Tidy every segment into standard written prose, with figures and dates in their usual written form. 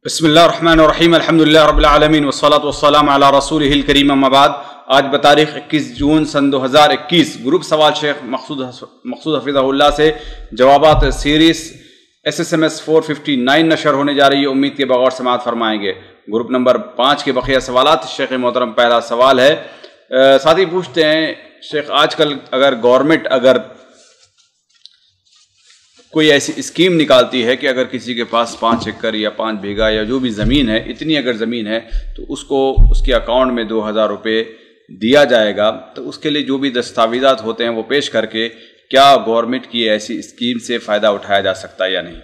بسم اللہ الرحمن الرحیم الحمدللہ رب العالمین والصلاة والسلام علی رسولہ الکریم اما بعد۔ آج بتاریخ 21 جون سن 2021 گروپ سوال شیخ مقصود حفظہ اللہ سے جوابات سیریز SSMS 459 نشر ہونے جا رہی ہے۔ امید کے بغور سماعت فرمائیں گے۔ گروپ نمبر 5 کے بقیہ سوالات۔ شیخ محترم پہلا سوال ہے، ساتھی پوچھتے ہیں شیخ آج کل اگر گورنمنٹ کوئی ایسی اسکیم نکالتی ہے کہ اگر کسی کے پاس 5 ایکڑ یا 5 بیگھہ یا جو بھی زمین ہے، اتنی اگر زمین ہے تو اس کو اس کے اکاؤنٹ میں 2000 روپے دیا جائے گا، تو اس کے لیے جو بھی دستاویزات ہوتے ہیں وہ پیش کر کے کیا گورنمنٹ کی ایسی اسکیم سے فائدہ اٹھایا جا سکتا ہے یا نہیں؟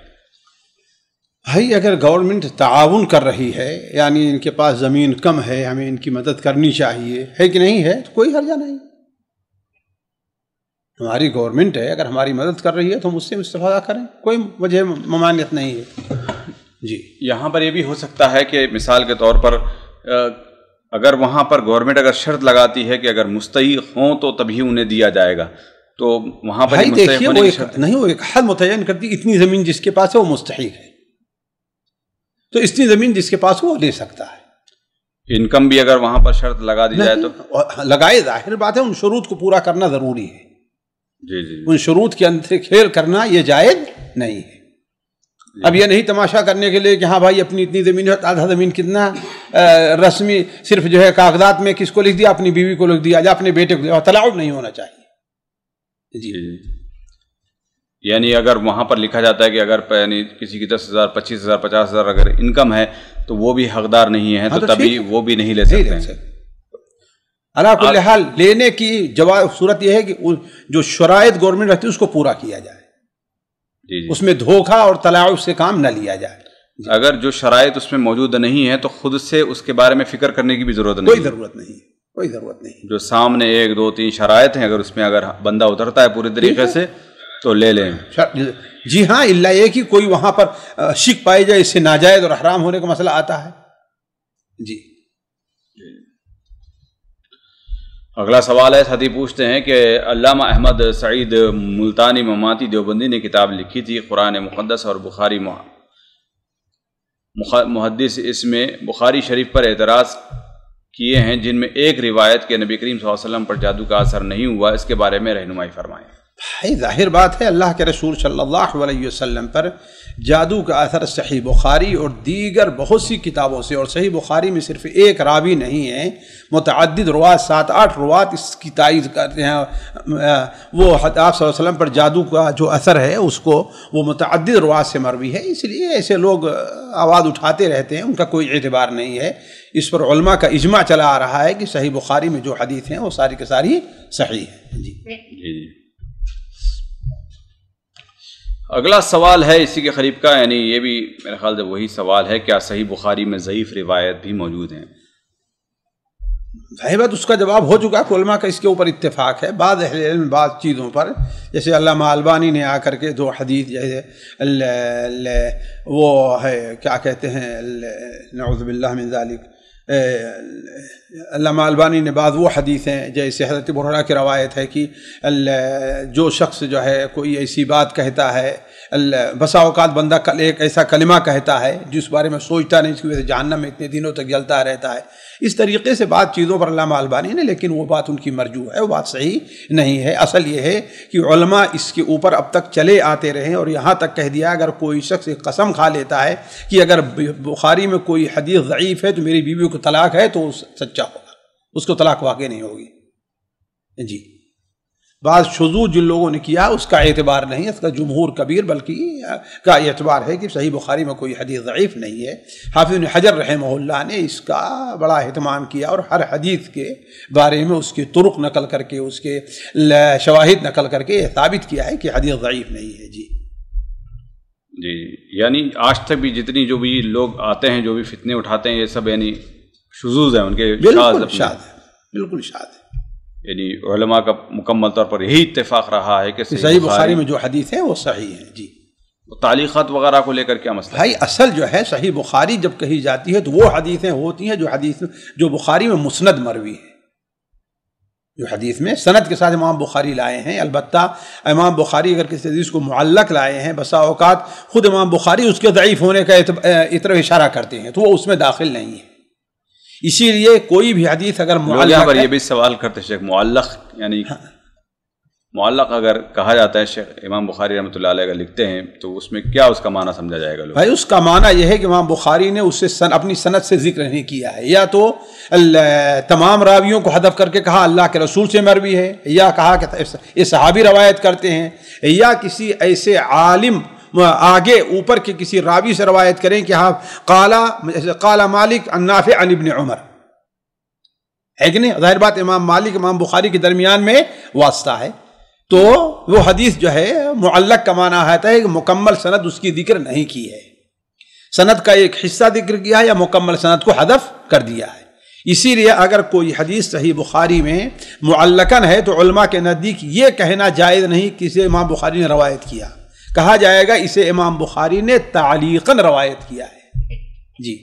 بھائی اگر گورنمنٹ تعاون کر رہی ہے، یعنی ان کے پاس زمین کم ہے، ہمیں ان کی مدد کرنی چاہیے، ہے کہ نہیں ہے، تو کوئی حرجہ نہیں۔ ہماری گورنمنٹ ہے، اگر ہماری مدد کر رہی ہے تو ہم اس سے استفادہ کریں، کوئی وجہ ممانعت نہیں ہے۔ جی یہاں پر یہ بھی ہو سکتا ہے کہ مثال کے طور پر اگر وہاں پر گورنمنٹ اگر شرط لگاتی ہے کہ اگر مستحق ہوں تو تبھی انہیں دیا جائے گا، تو وہاں پر دیکھیے وہ ایک حد متعین کرتی، اتنی زمین جس کے پاس ہے وہ مستحق ہے، تو اتنی زمین جس کے پاس وہ لے سکتا ہے۔ انکم بھی اگر وہاں پر شرط لگا دی جائے تو لگائے، ظاہر بات ہے ان شروط کو پورا کرنا ضروری ہے۔ جی ان شروط کے اندر کھیل کرنا یہ جائز نہیں ہے۔ اب یہ نہیں تماشا کرنے کے لیے کہ ہاں بھائی اپنی اتنی زمین ہے، آدھا زمین کتنا رسمی صرف جو ہے کاغذات میں کس کو لکھ دیا، اپنی بیوی کو لکھ دیا یا اپنے بیٹے کو دیا، تلاعب نہیں ہونا چاہیے۔ جی یعنی اگر وہاں پر لکھا جاتا ہے کہ اگر یعنی کسی کی 10,000 25,000 50,000 اگر انکم ہے تو وہ بھی حقدار نہیں ہے، تو تبھی وہ بھی نہیں لے سکتے۔ علا کل حال لینے کی جواب صورت یہ ہے کہ جو شرائط گورنمنٹ رکھتی ہے اس کو پورا کیا جائے، اس میں دھوکہ اور تلاعب سے کام نہ لیا جائے۔ اگر جو شرائط اس میں موجود نہیں ہے تو خود سے اس کے بارے میں فکر کرنے کی بھی ضرورت نہیں، کوئی ضرورت نہیں، کوئی ضرورت نہیں۔ جو سامنے 1 2 3 شرائط ہیں، اگر اس میں اگر بندہ اترتا ہے پورے طریقے سے تو لے لیں۔ جی ہاں، اللہ یہ کہ کوئی وہاں پر شک پائی جائے، اس سے ناجائز اور حرام ہونے کا مسئلہ آتا ہے۔ جی اگلا سوال ہے، ساتھی پوچھتے ہیں کہ علامہ احمد سعید ملتانی مماتی دیوبندی نے کتاب لکھی تھی قرآن مقدس اور بخاری محدث، اس میں بخاری شریف پر اعتراض کیے ہیں جن میں ایک روایت کے نبی کریم صلی اللہ علیہ وسلم پر جادو کا اثر نہیں ہوا، اس کے بارے میں رہنمائی فرمائیں۔ بھائی ظاہر بات ہے اللہ کے رسول صلی اللہ علیہ وسلم پر جادو کا اثر صحیح بخاری اور دیگر بہت سی کتابوں سے، اور صحیح بخاری میں صرف ایک راوی نہیں ہے، متعدد روات 7-8 روات اس کی تائید کرتے ہیں۔ وہ آپ صلی اللہ علیہ وسلم پر جادو کا جو اثر ہے اس کو وہ متعدد روات سے مروی ہے، اس لیے ایسے لوگ آواز اٹھاتے رہتے ہیں، ان کا کوئی اعتبار نہیں ہے۔ اس پر علماء کا اجماع چلا آ رہا ہے کہ صحیح بخاری میں جو حدیث ہیں وہ ساری کے ساری صحیح ہیں۔ جی اگلا سوال ہے اسی کے قریب کا، یعنی یہ بھی میرے خیال سے وہی سوال ہے، کیا صحیح بخاری میں ضعیف روایت بھی موجود ہیں؟ ظاہر بات اس کا جواب ہو چکا ہے، علماء کا اس کے اوپر اتفاق ہے۔ بعض اہل علم بعض چیزوں پر، جیسے علامہ البانی نے آ کر کے 2 حدیث جیسے وہ ہے کیا کہتے ہیں، نعوذ باللہ من ذالک، علامہ البانی نے بعض وہ حدیثیں جیسے حضرت ابو ہریرہ کی روایت ہے کہ جو شخص جو ہے کوئی ایسی بات کہتا ہے، بسا اوقات بندہ ایک ایسا کلمہ کہتا ہے جس بارے میں سوچتا نہیں، اس کی وجہ سے جہنم میں اتنے دنوں تک جلتا رہتا ہے۔ اس طریقے سے بعض چیزوں پر علامہ البانی نے، لیکن وہ بات ان کی مرجوح ہے، وہ بات صحیح نہیں ہے۔ اصل یہ ہے کہ علماء اس کے اوپر اب تک چلے آتے رہے اور یہاں تک کہہ دیا اگر کوئی شخص ایک قسم کھا لیتا ہے کہ اگر بخاری میں کوئی حدیث ضعیف ہے تو میری بیوی کو طلاق ہے، تو سچا ہوگا، اس کو طلاق واقع نہیں ہوگی۔ جی بعض شذوذ جن لوگوں نے کیا اس کا اعتبار نہیں، اس کا جمہور کبیر بلکہ کا اعتبار ہے کہ صحیح بخاری میں کوئی حدیث ضعیف نہیں ہے۔ حافظ ابن حجر رحمہ اللہ نے اس کا بڑا اہتمام کیا اور ہر حدیث کے بارے میں اس کے طرق نقل کر کے، اس کے شواہد نقل کر کے ثابت کیا ہے کہ حدیث ضعیف نہیں ہے۔ جی یعنی آج تک بھی جتنی جو بھی لوگ آتے ہیں، جو بھی فتنے اٹھاتے ہیں، یہ سب یعنی شذوذ ہیں، ان کے بالکل شاذ ہے، بالکل شاذ ہے۔ یعنی علماء کا مکمل طور پر یہی اتفاق رہا ہے کہ صحیح بخاری میں جو حدیث ہے وہ صحیح ہے۔ جی تعلیقات وغیرہ کو لے کر کیا مسئلہ؟ بھائی اصل جو ہے صحیح بخاری جب کہی جاتی ہے تو وہ حدیثیں ہوتی ہیں جو بخاری میں مسند مروی ہے، جو حدیث میں سند کے ساتھ امام بخاری لائے ہیں. البتہ امام بخاری اگر کسی حدیث کو معلق لائے ہیں بسا اوقات خود امام بخاری اس کے ضعیف ہونے کا طرف اشارہ کرتے ہیں تو وہ اس میں داخل نہیں ہے. اسی لیے کوئی بھی حدیث اگر معلق پر یہ بھی سوال کرتے شیخ معلق یعنی معلق اگر کہا جاتا ہے شیخ امام بخاری رحمۃ اللہ علیہ لکھتے ہیں تو اس میں کیا اس کا معنی سمجھا جائے گا؟ بھائی اس کا معنی یہ ہے کہ امام بخاری نے اس سے اپنی سند سے ذکر نہیں کیا ہے. یا تو تمام راویوں کو حذف کر کے کہا اللہ کے رسول سے مروی ہے، یا کہا کہ یہ صحابی روایت کرتے ہیں، یا کسی ایسے عالم آگے اوپر کے کسی راوی سے روایت کریں کہ ہاں قال مالک عن نافع عن ابن عمر، ہے کہ نہیں؟ ظاہر بات امام مالک امام بخاری کے درمیان میں واسطہ ہے، تو وہ حدیث جو ہے معلق کا معنی آتا ہے کہ مکمل سند اس کی ذکر نہیں کی ہے، سند کا ایک حصہ ذکر کیا ہے یا مکمل سند کو حذف کر دیا ہے. اسی لیے اگر کوئی حدیث صحیح بخاری میں معلقاً ہے تو علماء کے نزدیک یہ کہنا جائز نہیں کہ اسے امام بخاری نے روایت کیا، کہا جائے گا اسے امام بخاری نے تعلیقاً روایت کیا ہے. جی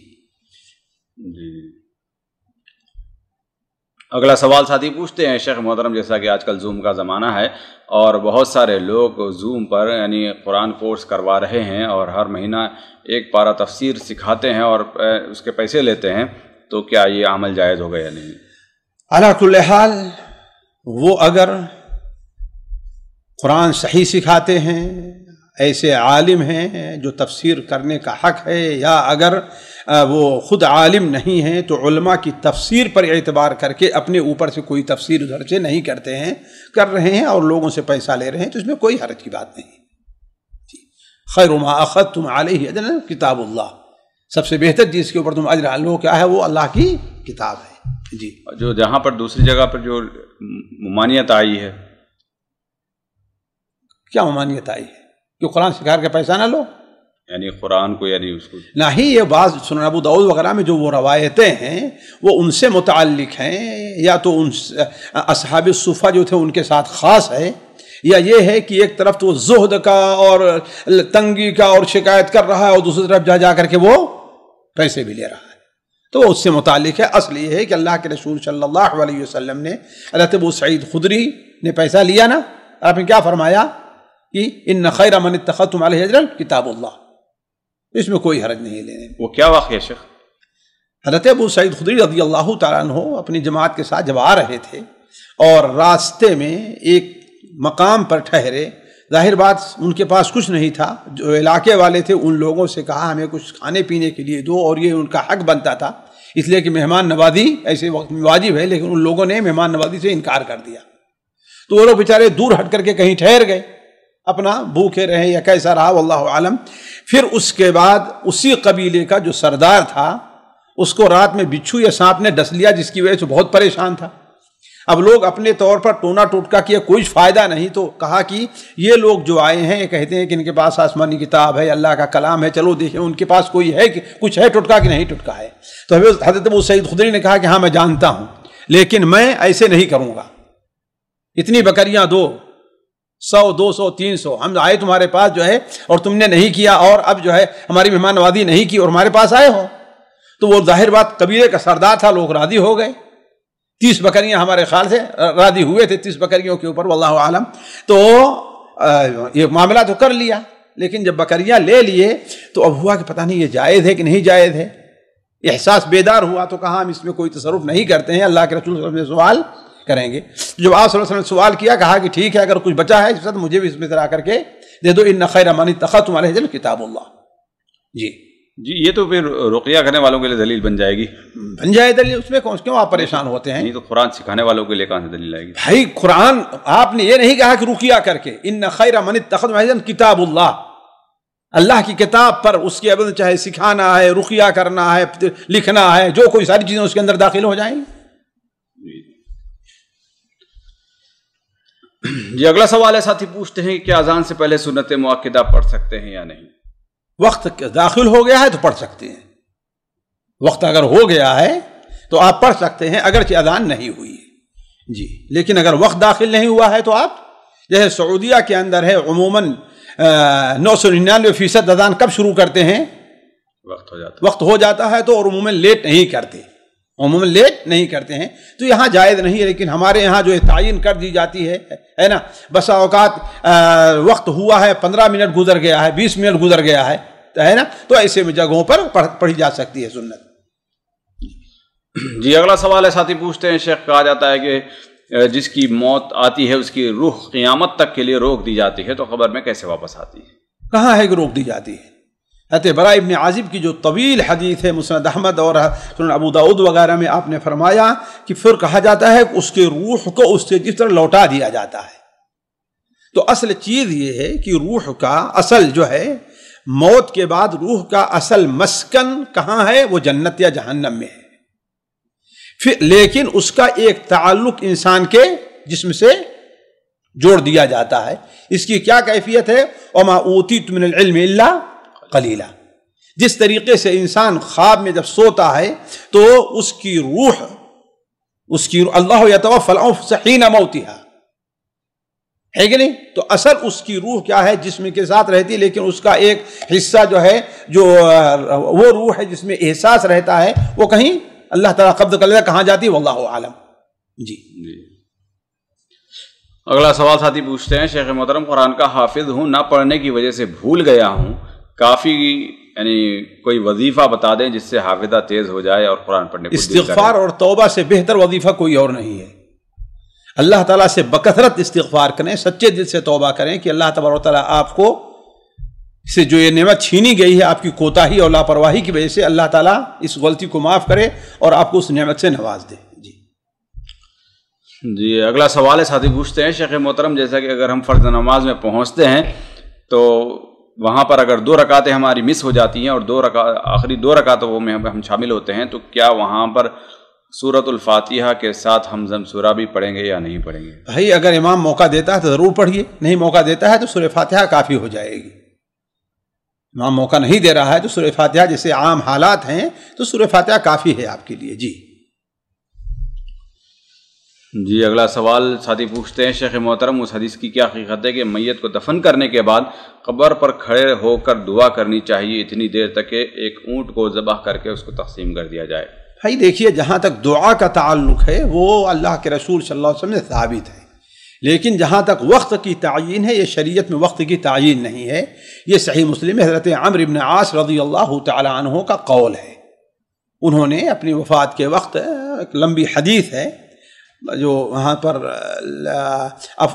اگلا سوال ساتھی پوچھتے ہیں شیخ محترم، جیسا کہ آج کل زوم کا زمانہ ہے اور بہت سارے لوگ زوم پر یعنی قرآن کورس کروا رہے ہیں اور ہر مہینہ ایک پارہ تفسیر سکھاتے ہیں اور اس کے پیسے لیتے ہیں، تو کیا یہ عمل جائز ہوگا یا نہیں؟ علی کل حال وہ اگر قرآن صحیح سکھاتے ہیں، ایسے عالم ہیں جو تفسیر کرنے کا حق ہے، یا اگر وہ خود عالم نہیں ہیں تو علماء کی تفسیر پر اعتبار کر کے اپنے اوپر سے کوئی تفسیر ادھر سے نہیں کرتے ہیں، کر رہے ہیں اور لوگوں سے پیسہ لے رہے ہیں، تو اس میں کوئی حرج کی بات نہیں. خیر ما اخذتم علیہ اجر کتاب اللہ، سب سے بہتر جس کے اوپر تم اجر لو کیا ہے وہ اللہ کی کتاب ہے. جی جو جہاں پر دوسری جگہ پر جو ممانعت آئی ہے، کیا ممانعت آئی ہے کہ قرآن سکھا کے پیسہ نہ لو؟ یعنی قرآن کو یعنی اس کو نہیں، یہ بعض سنن ابو داؤد وغیرہ میں جو وہ روایتیں ہیں وہ ان سے متعلق ہیں، یا تو ان اصحاب الصفہ جو تھے ان کے ساتھ خاص ہے، یا یہ ہے کہ ایک طرف تو زہد کا اور تنگی کا اور شکایت کر رہا ہے اور دوسری طرف جا کر کے وہ پیسے بھی لے رہا ہے، تو وہ اس سے متعلق ہے. اصل یہ ہے کہ اللہ کے رسول صلی اللہ علیہ وسلم نے حضرت ابو سعید خدری نے پیسہ لیا نا، آپ نے کیا فرمایا کہ ان خیر من اتخذتم علیہ اجرا کتاب اللہ، اس میں کوئی حرج نہیں لینے. وہ کیا واقعہ شیخ؟ حضرت ابو سعید خدری رضی اللہ تعالیٰ عنہ اپنی جماعت کے ساتھ جب آ رہے تھے اور راستے میں ایک مقام پر ٹھہرے، ظاہر بات ان کے پاس کچھ نہیں تھا، جو علاقے والے تھے ان لوگوں سے کہا ہمیں کچھ کھانے پینے کے لیے دو، اور یہ ان کا حق بنتا تھا اس لیے کہ مہمان نوازی ایسے وقت میں واجب ہے، لیکن ان لوگوں نے مہمان نوازی سے انکار کر دیا، تو وہ لوگ بیچارے دور ہٹ کر کے کہیں ٹھہر گئے، اپنا بھوکے رہے یا کیسا رہا واللہ عالم. پھر اس کے بعد اسی قبیلے کا جو سردار تھا اس کو رات میں بچھو یا سانپ نے ڈس لیا، جس کی وجہ سے بہت پریشان تھا. اب لوگ اپنے طور پر ٹونا ٹوٹکا کیا، کوئی فائدہ نہیں، تو کہا کہ یہ لوگ جو آئے ہیں یہ کہتے ہیں کہ ان کے پاس آسمانی کتاب ہے، اللہ کا کلام ہے، چلو دیکھیں ان کے پاس کوئی ہے کہ کچھ ہے ٹوٹکا کہ نہیں ٹوٹکا ہے. تو حضرت ابو سعید خدری نے کہا کہ ہاں میں جانتا ہوں، لیکن میں ایسے نہیں کروں گا، اتنی بکریاں دو، 100 200 300 ہم آئے تمہارے پاس جو ہے اور تم نے نہیں کیا، اور اب جو ہے ہماری مہمان نوازی نہیں کی اور ہمارے پاس آئے ہو. تو وہ ظاہر بات قبیلے کا سردار تھا، لوگ راضی ہو گئے. 30 بکریاں ہمارے خیال سے راضی ہوئے تھے 30 بکریوں کے اوپر، واللہ عالم. تو یہ معاملہ تو کر لیا، لیکن جب بکریاں لے لیے تو اب ہوا کہ پتہ نہیں یہ جائز ہے کہ نہیں جائز ہے. احساس بیدار ہوا تو کہا ہم اس میں کوئی تصرف نہیں کرتے ہیں، اللہ کے رسول صلی اللہ علیہ وسلم سے سوال کریں گے. جب آپ صلی اللہ علیہ وسلم نے سوال کیا، کہا کہ ٹھیک ہے اگر کچھ بچا ہے اس وقت مجھے بھی اس میں ذرا کر کے دے دو، ان خیر من اتخذتم علیہ اجرا کتاب اللہ. جی یہ تو پھر رقیہ کرنے والوں کے لیے دلیل بن جائے گی، بن جائے دلیل، اس میں کیوں آپ پریشان ہوتے ہیں؟ نہیں تو قرآن سکھانے والوں کے لیے کہاں سے دلیل آئے گی؟ بھائی قرآن آپ نے یہ نہیں کہا کہ رقیہ کر کے، ان خیر من اتخذتم علیہ اجرا کتاب اللہ، اللہ کی کتاب پر اس کے عبادت چاہے سکھانا ہے، رقیہ کرنا ہے، لکھنا ہے، جو کوئی ساری چیزیں اس کے اندر داخل ہو جائیں گی. جی اگلا سوال ہے، ساتھی پوچھتے ہیں کہ کیا اذان سے پہلے سنت مؤکدہ پڑھ سکتے ہیں یا نہیں؟ وقت داخل ہو گیا ہے تو پڑھ سکتے ہیں، وقت اگر ہو گیا ہے تو آپ پڑھ سکتے ہیں اگرچہ اذان نہیں ہوئی ہے. جی لیکن اگر وقت داخل نہیں ہوا ہے تو آپ، جیسے سعودیہ کے اندر ہے عموماً 999% اذان کب شروع کرتے ہیں؟ وقت ہو جاتا ہے تو، اور عموماً لیٹ نہیں کرتے. عموماً لیٹ نہیں کرتے ہیں، تو یہاں جائز نہیں ہے، لیکن ہمارے یہاں جو تعین کر دی جاتی ہے نا، بسا اوقات وقت ہوا ہے 15 منٹ گزر گیا ہے، 20 منٹ گزر گیا ہے نا، تو ایسے میں جگہوں پر پڑھی جا سکتی ہے سنت۔ جی اگلا سوال ہے، ساتھی پوچھتے ہیں شیخ کہا جاتا ہے کہ جس کی موت آتی ہے اس کی روح قیامت تک کے لیے روک دی جاتی ہے، تو قبر میں کیسے واپس آتی ہے؟ کہاں ہے کہ روک دی جاتی ہے؟ حضرت برا ابن عازب کی جو طویل حدیث ہے مسند احمد اور سنن ابو داؤد وغیرہ میں آپ نے فرمایا کہ پھر کہا جاتا ہے کہ اس کے روح کو اس سے جس طرح لوٹا دیا جاتا ہے۔ تو اصل چیز یہ ہے کہ روح کا اصل جو ہے موت کے بعد روح کا اصل مسکن کہاں ہے؟ وہ جنت یا جہنم میں ہے، پھر لیکن اس کا ایک تعلق انسان کے جسم سے جوڑ دیا جاتا ہے۔ اس کی کیا کیفیت ہے؟ وَمَا أُوتِيتُ مِنَ الْعِلْمِ إِلَّا قَلِيلًا۔ جس طریقے سے انسان خواب میں جب سوتا ہے تو اس کی روح اللہ يَتَوَفَّى الْأَنفُسَ حِينَ مَوْتِهَا، ہے کہ نہیں؟ تو اثر اس کی روح کیا ہے؟ جسم کے ساتھ رہتی، لیکن اس کا ایک حصہ جو ہے جو وہ روح ہے جس میں احساس رہتا ہے، وہ کہیں اللہ تعالیٰ قبض کر لیتا، کہاں جاتی واللہ عالم۔ جی اگلا سوال ساتھی پوچھتے ہیں، شیخ محترم قرآن کا حافظ ہوں، نہ پڑھنے کی وجہ سے بھول گیا ہوں، کافی یعنی کوئی وظیفہ بتا دیں جس سے حافظہ تیز ہو جائے اور قرآن پڑھنے کو استغفار اور توبہ سے بہتر وظیفہ کوئی اور نہیں ہے۔ اللہ تعالیٰ سے بکثرت استغفار کریں، سچے دل سے توبہ کریں کہ اللہ تبارک و تعالیٰ آپ کو سے جو یہ نعمت چھینی گئی ہے آپ کی کوتاہی اور لاپرواہی کی وجہ سے، اللہ تعالیٰ اس غلطی کو معاف کرے اور آپ کو اس نعمت سے نواز دے۔ جی اگلا سوال ہے، ساتھی پوچھتے ہیں شیخ محترم جیسا کہ اگر ہم فرض نماز میں پہنچتے ہیں تو وہاں پر اگر 2 رکعتیں ہماری مس ہو جاتی ہیں اور آخری 2 رکعتوں میں ہم شامل ہوتے ہیں، تو کیا وہاں پر سورۃ الفاتحہ کے ساتھ ہمزم سورہ بھی پڑھیں گے یا نہیں پڑھیں گے؟ بھائی اگر امام موقع دیتا ہے تو ضرور پڑھیے، نہیں موقع دیتا ہے تو سورہ فاتحہ کافی ہو جائے گی۔ امام موقع نہیں دے رہا ہے تو سورہ فاتحہ جیسے عام حالات ہیں تو سورہ فاتحہ کافی ہے آپ کے لیے۔ جی اگلا سوال ساتھی پوچھتے ہیں، شیخ محترم اس حدیث کی کیا حقیقت ہے کہ میت کو دفن کرنے کے بعد قبر پر کھڑے ہو کر دعا کرنی چاہیے اتنی دیر تک کہ ایک اونٹ کو ذبح کر کے اس کو تقسیم کر دیا جائے؟ بھائی دیکھیے، جہاں تک دعا کا تعلق ہے وہ اللہ کے رسول صلی اللہ علیہ وسلم سے ثابت ہے، لیکن جہاں تک وقت کی تعیین ہے یہ شریعت میں وقت کی تعیین نہیں ہے۔ یہ صحیح مسلم میں حضرت عمرو بن عاص رضی اللہ تعالی عنہ کا قول ہے۔ انہوں نے اپنی وفات کے وقت ایک لمبی حدیث ہے جو وہاں پر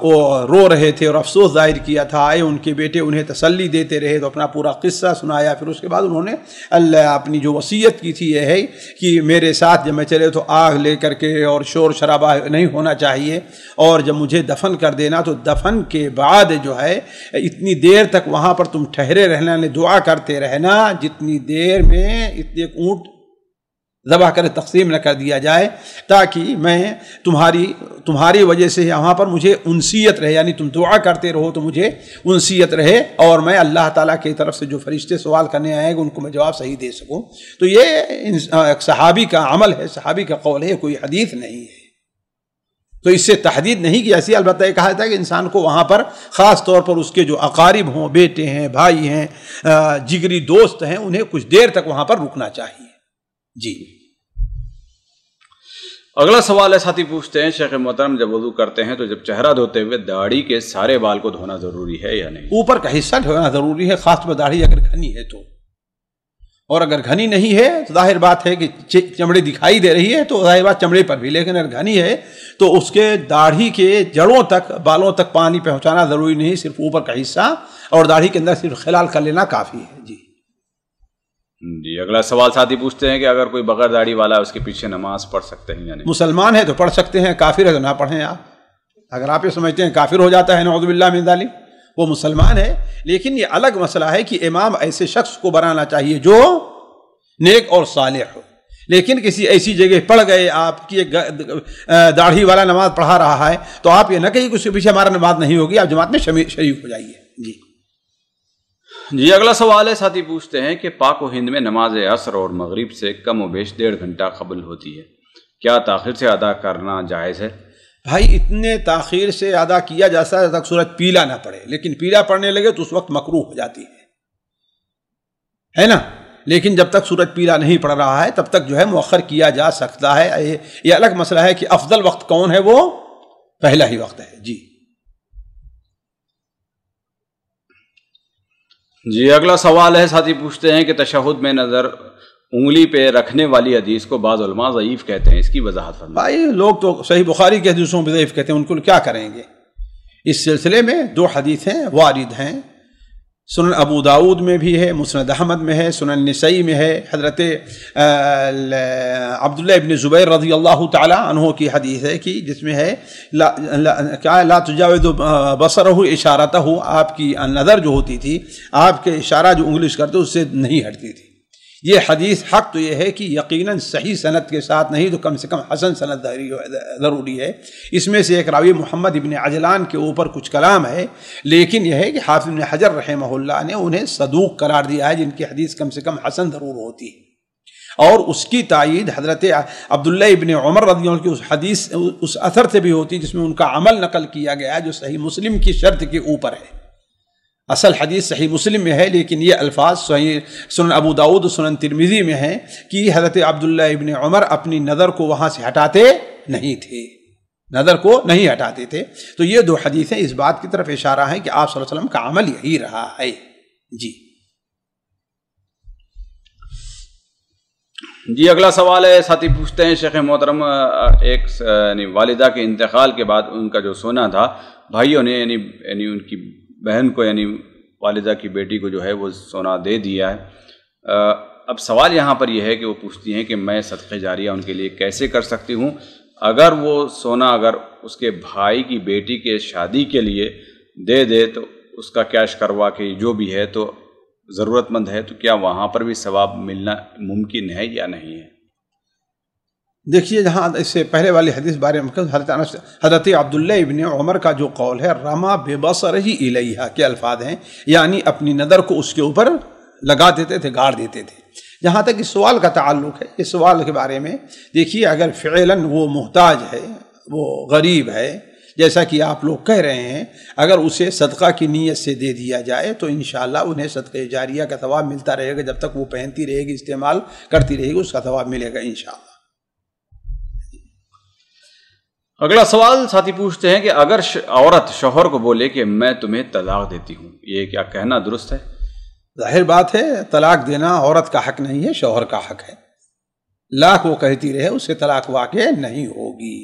وہ رو رہے تھے اور افسوس ظاہر کیا تھا، آئے ان کے بیٹے انہیں تسلی دیتے رہے تو اپنا پورا قصہ سنایا، پھر اس کے بعد انہوں نے اپنی جو وصیت کی تھی یہ ہے کہ میرے ساتھ جب میں چلے تو آگ لے کر کے اور شور شرابہ نہیں ہونا چاہیے، اور جب مجھے دفن کر دینا تو دفن کے بعد جو ہے اتنی دیر تک وہاں پر تم ٹھہرے رہنا، دعا کرتے رہنا جتنی دیر میں اتنے اونٹ ذبح کر تقسیم نہ کر دیا جائے، تاکہ میں تمہاری وجہ سے یہاں پر مجھے انسیت رہے، یعنی تم دعا کرتے رہو تو مجھے انسیت رہے اور میں اللہ تعالیٰ کی طرف سے جو فرشتے سوال کرنے آئے گا ان کو میں جواب صحیح دے سکوں۔ تو یہ ایک صحابی کا عمل ہے، صحابی کا قول ہے، کوئی حدیث نہیں ہے۔ تو اس سے تحدید نہیں کی ایسی، البتہ یہ کہا تھا کہ انسان کو وہاں پر خاص طور پر اس کے جو اقارب ہوں، بیٹے ہیں، بھائی ہیں، جگری دوست ہیں، انہیں کچھ دیر تک وہاں پر رکنا چاہیے۔ جی اگلا سوال ہے، ساتھی پوچھتے ہیں شیخ محترم جب وضو کرتے ہیں تو جب چہرہ دھوتے ہوئے داڑھی کے سارے بال کو دھونا ضروری ہے یا نہیں؟ اوپر کا حصہ دھونا ضروری ہے، خاص طور پر داڑھی اگر گھنی ہے تو، اور اگر گھنی نہیں ہے تو ظاہر بات ہے کہ چمڑی دکھائی دے رہی ہے تو ظاہر بات چمڑے پر بھی، لیکن اگر گھنی ہے تو اس کے داڑھی کے جڑوں تک، بالوں تک پانی پہنچانا ضروری نہیں، صرف اوپر کا حصہ اور داڑھی کے اندر صرف خلال کر لینا کافی ہے۔ جی اگلا سوال ساتھی پوچھتے ہیں کہ اگر کوئی بغیر داڑھی والا ہے اس کے پیچھے نماز پڑھ سکتے ہیں یا نہیں؟ مسلمان ہے تو پڑھ سکتے ہیں، کافر ہے تو نہ پڑھیں۔ آپ اگر آپ یہ سمجھتے ہیں کافر ہو جاتا ہے نعوذ باللہ من ذالک، وہ مسلمان ہے، لیکن یہ الگ مسئلہ ہے کہ امام ایسے شخص کو بنانا چاہیے جو نیک اور صالح ہو، لیکن کسی ایسی جگہ پڑھ گئے آپ کی ایک داڑھی والا نماز پڑھا رہا ہے تو آپ یہ نہ کہیں کہ اس کے پیچھے ہمارا نماز نہیں ہوگی، آپ جماعت میں شریک ہو جائیے۔ جی اگلا سوال ہے، ساتھی پوچھتے ہیں کہ پاک و ہند میں نماز عصر اور مغرب سے کم و بیش 1.5 گھنٹہ قبل ہوتی ہے، کیا تاخیر سے ادا کرنا جائز ہے؟ بھائی اتنے تاخیر سے ادا کیا جاتا ہے جب تک سورج پیلا نہ پڑے، لیکن پیلا پڑنے لگے تو اس وقت مکروہ ہو جاتی ہے نا، لیکن جب تک سورج پیلا نہیں پڑ رہا ہے تب تک جو ہے مؤخر کیا جا سکتا ہے. یہ الگ مسئلہ ہے کہ افضل وقت کون ہے، وہ پہلا ہی وقت ہے. جی اگلا سوال ہے، ساتھی پوچھتے ہیں کہ تشہد میں نظر انگلی پہ رکھنے والی حدیث کو بعض علماء ضعیف کہتے ہیں، اس کی وضاحت فرمائیں. بھائی لوگ تو صحیح بخاری کے حدیثوں پہ ضعیف کہتے ہیں، ان کو کیا کریں گے؟ اس سلسلے میں 2 حدیثیں وارد ہیں، سنن ابو داود میں بھی ہے، مسند احمد میں ہے، سنن نسائی میں ہے. حضرت عبداللہ ابن زبیر رضی اللہ تعالی عنہ کی حدیث ہے کہ جس میں ہے لا تجاوز بصرہ اشارتہ، آپ کی نظر جو ہوتی تھی، آپ کے اشارہ جو انگلش کرتے اس سے نہیں ہٹتی تھی. یہ حدیث حق تو یہ ہے کہ یقیناً صحیح سند کے ساتھ نہیں تو کم سے کم حسن سند ضروری ہے. اس میں سے ایک راوی محمد ابن عجلان کے اوپر کچھ کلام ہے، لیکن یہ ہے کہ حافظ ابن حجر رحمہ اللہ نے انہیں صدوق قرار دیا ہے، جن کی حدیث کم سے کم حسن ضرور ہوتی ہے. اور اس کی تائید حضرت عبداللہ ابن عمر رضی اللہ عنہ کی اس حدیث اس اثر سے بھی ہوتی جس میں ان کا عمل نقل کیا گیا ہے، جو صحیح مسلم کی شرط کے اوپر ہے. اصل حدیث صحیح مسلم میں ہے، لیکن یہ الفاظ صحیح سنن ابو داود و سنن ترمذی میں ہیں کہ حضرت عبداللہ ابن عمر اپنی نظر کو وہاں سے ہٹاتے نہیں تھے، نظر کو نہیں ہٹاتے تھے. تو یہ 2 حدیثیں اس بات کی طرف اشارہ ہیں کہ آپ صلی اللہ علیہ وسلم کا عمل یہی رہا ہے. جی اگلا سوال ہے، ساتھی پوچھتے ہیں شیخ محترم، ایک والدہ کے انتقال کے بعد ان کا جو سونا تھا بھائیوں نے یعنی ان کی بہن کو یعنی والدہ کی بیٹی کو جو ہے وہ سونا دے دیا ہے. اب سوال یہاں پر یہ ہے کہ وہ پوچھتی ہیں کہ میں صدقہ جاریہ ان کے لیے کیسے کر سکتی ہوں؟ اگر وہ سونا اگر اس کے بھائی کی بیٹی کے شادی کے لیے دے دے تو اس کا کیش کروا کے جو بھی ہے تو ضرورت مند ہے، تو کیا وہاں پر بھی ثواب ملنا ممکن ہے یا نہیں ہے؟ دیکھیے جہاں اس سے پہلے والی حدیث بارے میں حضرت عبداللہ ابن عمر کا جو قول ہے رما ببصرہ الیہا کے الفاظ ہیں، یعنی اپنی نظر کو اس کے اوپر لگا دیتے تھے، گاڑ دیتے تھے. جہاں تک اس سوال کا تعلق ہے، اس سوال کے بارے میں دیکھیے اگر فعلاً وہ محتاج ہے، وہ غریب ہے جیسا کہ آپ لوگ کہہ رہے ہیں، اگر اسے صدقہ کی نیت سے دے دیا جائے تو انشاءاللہ انہیں صدقہ جاریہ کا ثواب ملتا رہے گا. جب تک وہ پہنتی رہے گی، استعمال کرتی رہے گی، اس کا ثواب ملے گا انشاءاللہ. اگلا سوال ساتھی پوچھتے ہیں کہ اگر عورت شوہر کو بولے کہ میں تمہیں طلاق دیتی ہوں، یہ کیا کہنا درست ہے؟ ظاہر بات ہے طلاق دینا عورت کا حق نہیں ہے، شوہر کا حق ہے. لاکھ وہ کہتی رہے اسے طلاق واقع نہیں ہوگی.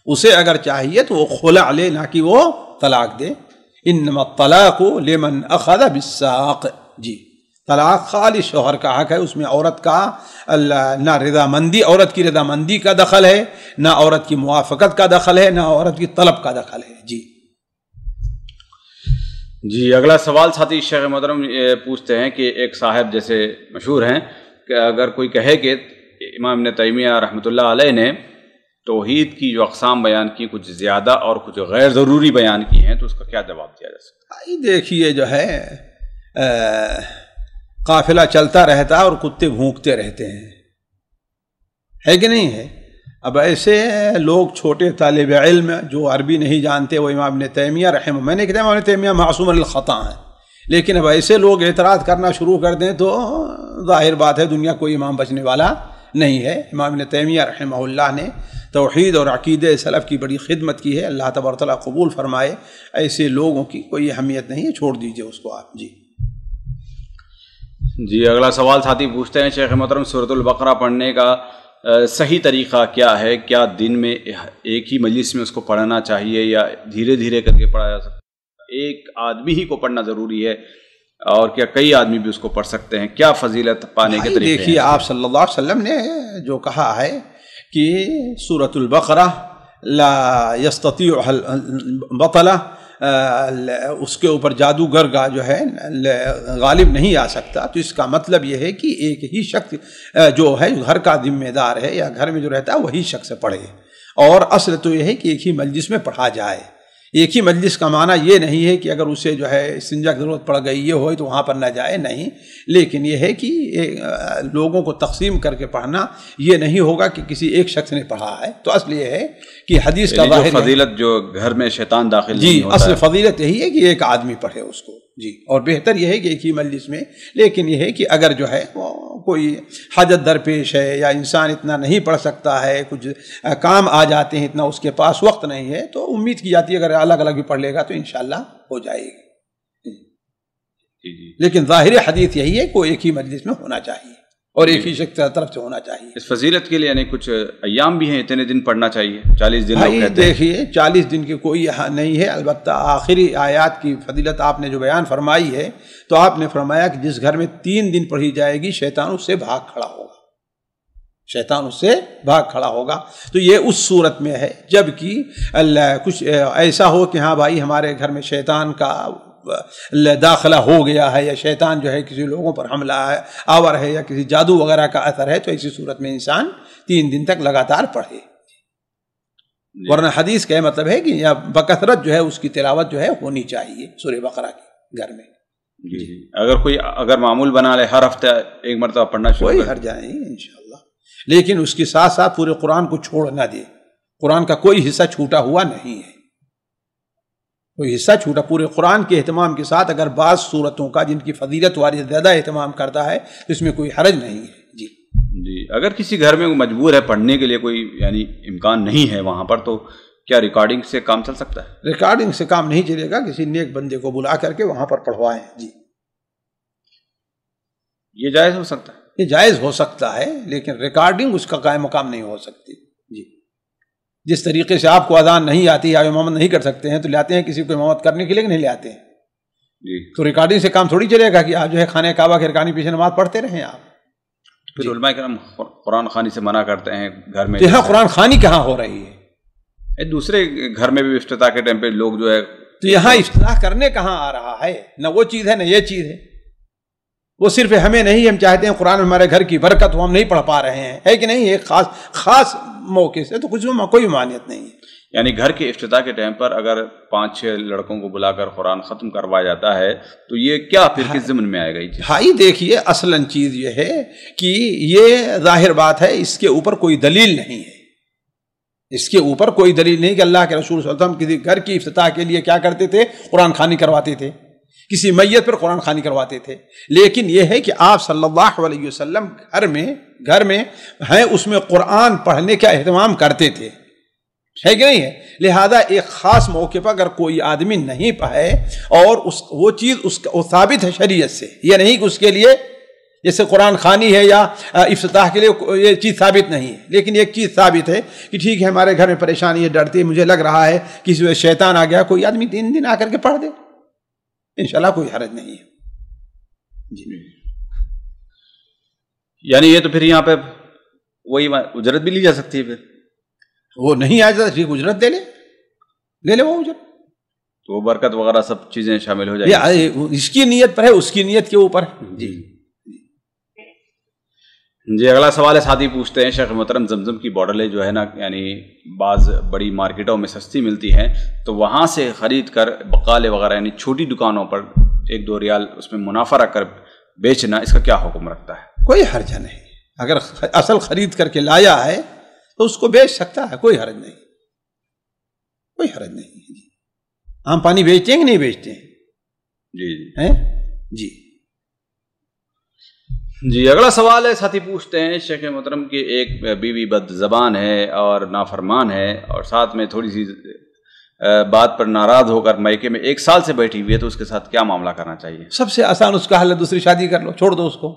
اسے اگر چاہیے تو وہ خلع لے، نہ کہ وہ طلاق دے. انما الطلاق لمن اخذ بالساق. طلاق خالی شوہر کا حق ہے، اس میں عورت کا نہ رضامندی، عورت کی رضامندی کا دخل ہے، نہ عورت کی موافقت کا دخل ہے، نہ عورت کی طلب کا دخل ہے. جی اگلا سوال ساتھی شیخ محترم پوچھتے ہیں کہ ایک صاحب جیسے مشہور ہیں کہ اگر کوئی کہے کہ امام ابن تیمیہ رحمۃ اللہ علیہ نے توحید کی جو اقسام بیان کی کچھ زیادہ اور کچھ غیر ضروری بیان کی ہیں تو اس کا کیا جواب دیا جا سکتا ہے؟ دیکھیے جو ہے قافلہ چلتا رہتا ہے اور کتے بھونکتے رہتے ہیں، ہے کہ نہیں ہے؟ اب ایسے لوگ چھوٹے طالب علم جو عربی نہیں جانتے وہ امام ابن تیمیہ رحمہ، میں نے کہا امام ابن تیمیہ معصوم الخطا ہیں، لیکن اب ایسے لوگ اعتراض کرنا شروع کر دیں تو ظاہر بات ہے دنیا کوئی امام بچنے والا نہیں ہے. امام ابن تیمیہ رحمہ اللہ نے توحید اور عقیدہ سلف کی بڑی خدمت کی ہے، اللہ تبارک و تعالیٰ قبول فرمائے. ایسے لوگوں کی کوئی اہمیت نہیں ہے، چھوڑ دیجئے اس کو آپ. جی اگلا سوال ساتھی پوچھتے ہیں شیخ محترم سورۃ البقرہ پڑھنے کا صحیح طریقہ کیا ہے؟ کیا دن میں ایک ہی مجلس میں اس کو پڑھنا چاہیے یا دھیرے دھیرے کر کے پڑھا جا سکتا ہے؟ ایک آدمی ہی کو پڑھنا ضروری ہے اور کیا کئی آدمی بھی اس کو پڑھ سکتے ہیں؟ کیا فضیلت پانے کے طریقے ہیں؟ دیکھیے آپ صلی اللہ علیہ وسلم نے جو کہا ہے کہ سورۃ البقرہ لا یستطیع البطلہ، اس کے اوپر جادوگر کا جو ہے غالب نہیں آ سکتا، تو اس کا مطلب یہ ہے کہ ایک ہی شخص جو ہے گھر کا ذمہ دار ہے یا گھر میں جو رہتا ہے وہی شخص پڑھے. اور اصل تو یہ ہے کہ ایک ہی مجلس میں پڑھا جائے. ایک ہی مجلس کا معنی یہ نہیں ہے کہ اگر اسے جو ہے استنجا کی ضرورت پڑ گئی یہ ہوئے تو وہاں پر نہ جائے، نہیں، لیکن یہ ہے کہ لوگوں کو تقسیم کر کے پڑھنا یہ نہیں ہوگا کہ کسی ایک شخص نے پڑھا ہے. تو اصل یہ ہے کہ حدیث کا ظاہر فضیلت جو گھر میں شیطان داخل نہیں ہوتا اصل فضیلت یہی ہے کہ ایک آدمی پڑھے اس کو. جی، اور بہتر یہ ہے کہ ایک ہی مجلس میں، لیکن یہ ہے کہ اگر جو ہے کوئی حاجت درپیش ہے یا انسان اتنا نہیں پڑھ سکتا ہے، کچھ کام آ جاتے ہیں، اتنا اس کے پاس وقت نہیں ہے، تو امید کی جاتی ہے اگر الگ الگ بھی پڑھ لے گا تو انشاءاللہ ہو جائے گی۔ لیکن ظاہر حدیث یہی ہے کہ ایک ہی مجلس میں ہونا چاہیے اور ایک ہی شخص طرف سے ہونا چاہیے۔ اس فضیلت کے لیے یعنی کچھ ایام بھی ہیں، اتنے دن پڑھنا چاہیے، 40 دن لوگ کہتے ہیں۔ دیکھیے 40 دن کی کوئی نہیں ہے، البتہ آخری آیات کی فضیلت آپ نے جو بیان فرمائی ہے، تو آپ نے فرمایا کہ جس گھر میں 3 دن پڑھی جائے گی شیطان اس سے بھاگ کھڑا ہوگا، شیطان اس سے بھاگ کھڑا ہوگا۔ تو یہ اس صورت میں ہے جب کہ کچھ ایسا ہو کہ ہاں بھائی ہمارے گھر میں شیطان کا داخلہ ہو گیا ہے، یا شیطان جو ہے کسی لوگوں پر حملہ آور ہے، یا کسی جادو وغیرہ کا اثر ہے، تو ایسی صورت میں انسان 3 دن تک لگاتار پڑھے۔ ورنہ حدیث کا مطلب ہے کہ یا بکثرت جو ہے اس کی تلاوت جو ہے ہونی چاہیے سورہ بقرہ کی گھر میں۔ جی، اگر معمول بنا لے ہر ہفتے ایک مرتبہ پڑھنا شروع کوئی حرج نہیں انشاءاللہ، لیکن اس کے ساتھ ساتھ پورے قرآن کو چھوڑ نہ دے۔ قرآن کا کوئی حصہ چھوٹا ہوا نہیں ہے، کوئی حصہ چھوٹا، پورے قرآن کے اہتمام کے ساتھ اگر بعض صورتوں کا جن کی فضیلت والی زیادہ اہتمام کرتا ہے تو اس میں کوئی حرج نہیں ہے۔ جی، اگر کسی گھر میں مجبور ہے پڑھنے کے لیے، کوئی یعنی امکان نہیں ہے وہاں پر، تو کیا ریکارڈنگ سے کام چل سکتا ہے؟ ریکارڈنگ سے کام نہیں چلے گا، کسی نیک بندے کو بلا کر کے وہاں پر پڑھوائیں۔ جی، یہ جائز ہو سکتا ہے؟ یہ جائز ہو سکتا ہے، لیکن ریکارڈنگ اس کا قائم مقام نہیں ہو سکتی۔ جی، جس طریقے سے آپ کو اذان نہیں آتی یا امامت نہیں کر سکتے ہیں تو لاتے ہیں کسی کو امامت کرنے کے لیے نہیں لاتے ہیں۔ جی، تو ریکارڈنگ سے کام تھوڑی چلے گا کہ آپ جو ہے خانہ کعبہ کے رکانی پیچھے نماز پڑھتے رہیں آپ۔ پھر علماء کرام قرآن خوانی سے منع کرتے ہیں گھر میں۔ یہاں قرآن خوانی کہاں ہو رہی ہے؟ دوسرے گھر میں بھی افتتاح کے ٹائم پہ لوگ جو ہے، تو یہاں افتتاح کرنے کہاں آ رہا ہے؟ نہ وہ چیز ہے نہ یہ چیز ہے۔ وہ صرف ہمیں نہیں، ہم چاہتے ہیں قرآن ہمارے گھر کی برکت ہو، ہم نہیں پڑھ پا رہے ہیں، ہے کہ نہیں؟ ایک خاص موقع سے تو کچھ کوئی مانیت نہیں ہے۔ یعنی گھر کے افتتاح کے ٹائم پر اگر 5-6 لڑکوں کو بلا کر قرآن ختم کروایا جاتا ہے تو یہ کیا پھر کس ضمن میں آئے گا؟ بھائی دیکھیے، اصلاً چیز یہ ہے کہ یہ ظاہر بات ہے، اس کے اوپر کوئی دلیل نہیں ہے، اس کے اوپر کوئی دلیل نہیں کہ اللہ کے رسول صلی اللہ علیہ وسلم کسی گھر کی افتتاح کے لیے کیا کرتے تھے؟ قرآن خوانی کرواتے تھے، کسی میت پر قرآن خوانی کرواتے تھے۔ لیکن یہ ہے کہ آپ صلی اللہ علیہ وسلم گھر میں ہیں، اس میں قرآن پڑھنے کا اہتمام کرتے تھے، ہے کہ نہیں ہے؟ لہذا ایک خاص موقع پر اگر کوئی آدمی نہیں پڑھے اور وہ چیز وہ ثابت ہے شریعت سے، یہ نہیں کہ اس کے لیے جیسے قرآن خوانی ہے یا افتتاح کے لیے یہ چیز ثابت نہیں ہے، لیکن ایک چیز ثابت ہے کہ ٹھیک ہے ہمارے گھر میں پریشانی ہے، ڈرتی ہے، مجھے لگ رہا ہے کسی وجہ شیطان آ گیا، کوئی آدمی 3 دن آ کر کے پڑھ دے، انشاءاللہ کوئی حرج نہیں ہے۔ جی، یعنی یہ تو پھر یہاں پہ وہی اجرت بھی لی جا سکتی ہے، پھر وہ نہیں آ جاتا ٹھیک، اجرت دے لے وہ اجرت، تو برکت وغیرہ سب چیزیں شامل ہو جائیں گی۔ اس کی نیت پر ہے، اس کی نیت کے اوپر ہے۔ جی، اگلا سوال ہے، ساتھی پوچھتے ہیں شیخ محترم زمزم کی بوٹلیں جو ہے نا، یعنی بعض بڑی مارکیٹوں میں سستی ملتی ہیں، تو وہاں سے خرید کر بقالے وغیرہ یعنی چھوٹی دکانوں پر 1-2 ریال اس میں منافع رکھ کر بیچنا، اس کا کیا حکم رکھتا ہے؟ کوئی حرج نہیں، اگر اصل خرید کر کے لایا ہے تو اس کو بیچ سکتا ہے، کوئی حرج نہیں، کوئی حرج نہیں۔ ہم پانی بیچتے ہیں کہ نہیں بیچتے ہیں؟ جی جی جی، اگلا سوال ہے، ساتھی پوچھتے ہیں شیخ محترم کی ایک بیوی بد زبان ہے اور نافرمان ہے، اور ساتھ میں تھوڑی سی بات پر ناراض ہو کر میکے میں 1 سال سے بیٹھی ہوئی ہے، تو اس کے ساتھ کیا معاملہ کرنا چاہیے؟ سب سے آسان اس کا حل ہے دوسری شادی کر لو، چھوڑ دو اس کو،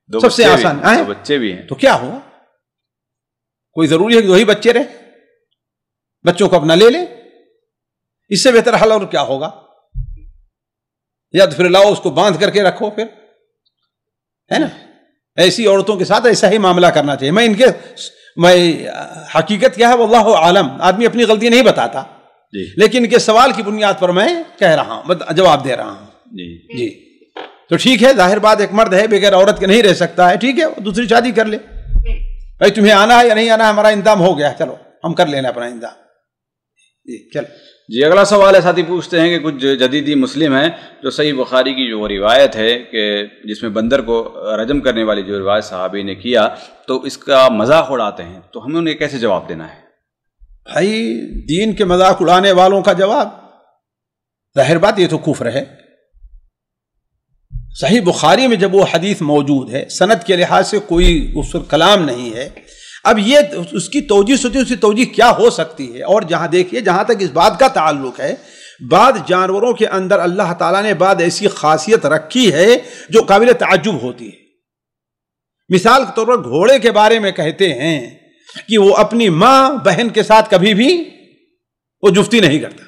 سب سے آسان۔ 2 بچے بھی ہیں، تو کیا ہوا؟ کوئی ضروری ہے کہ 2 ہی بچے رہے؟ بچوں کو اپنا لے لے، اس سے بہتر حل اور کیا ہوگا؟ یا تو پھر لاؤ اس کو باندھ کر کے رکھو، پھر ہے نا؟ ایسی عورتوں کے ساتھ ایسا ہی معاملہ کرنا چاہیے۔ میں حقیقت کیا ہے واللہ عالم، آدمی اپنی غلطی نہیں بتاتا، لیکن ان کے سوال کی بنیاد پر میں کہہ رہا ہوں، جواب دے رہا ہوں۔ جی، تو ٹھیک ہے، ظاہر بات ایک مرد ہے بغیر عورت کے نہیں رہ سکتا ہے، ٹھیک ہے، وہ دوسری شادی کر لے، بھائی تمہیں آنا ہے یا نہیں آنا، ہمارا انتظام ہو گیا، چلو ہم کر لینا اپنا انتظام۔ چلو جی، اگلا سوال ہے، ساتھی پوچھتے ہیں کہ کچھ جدیدی مسلم ہیں جو صحیح بخاری کی جو روایت ہے کہ جس میں بندر کو رجم کرنے والی جو روایت صحابی نے کیا، تو اس کا مذاق اڑاتے ہیں، تو ہمیں انہیں کیسے جواب دینا ہے؟ بھائی دین کے مذاق اڑانے والوں کا جواب ظاہر بات یہ تو کفر ہے۔ صحیح بخاری میں جب وہ حدیث موجود ہے، سند کے لحاظ سے کوئی اس پر کلام نہیں ہے، اب یہ اس کی توجیہ سوچیں، اس کی توجیہ کیا ہو سکتی ہے؟ اور جہاں دیکھیے، جہاں تک اس بات کا تعلق ہے، بعض جانوروں کے اندر اللہ تعالیٰ نے بعض ایسی خاصیت رکھی ہے جو قابل تعجب ہوتی ہے۔ مثال کے طور پر گھوڑے کے بارے میں کہتے ہیں کہ وہ اپنی ماں بہن کے ساتھ کبھی بھی وہ جفتی نہیں کرتا،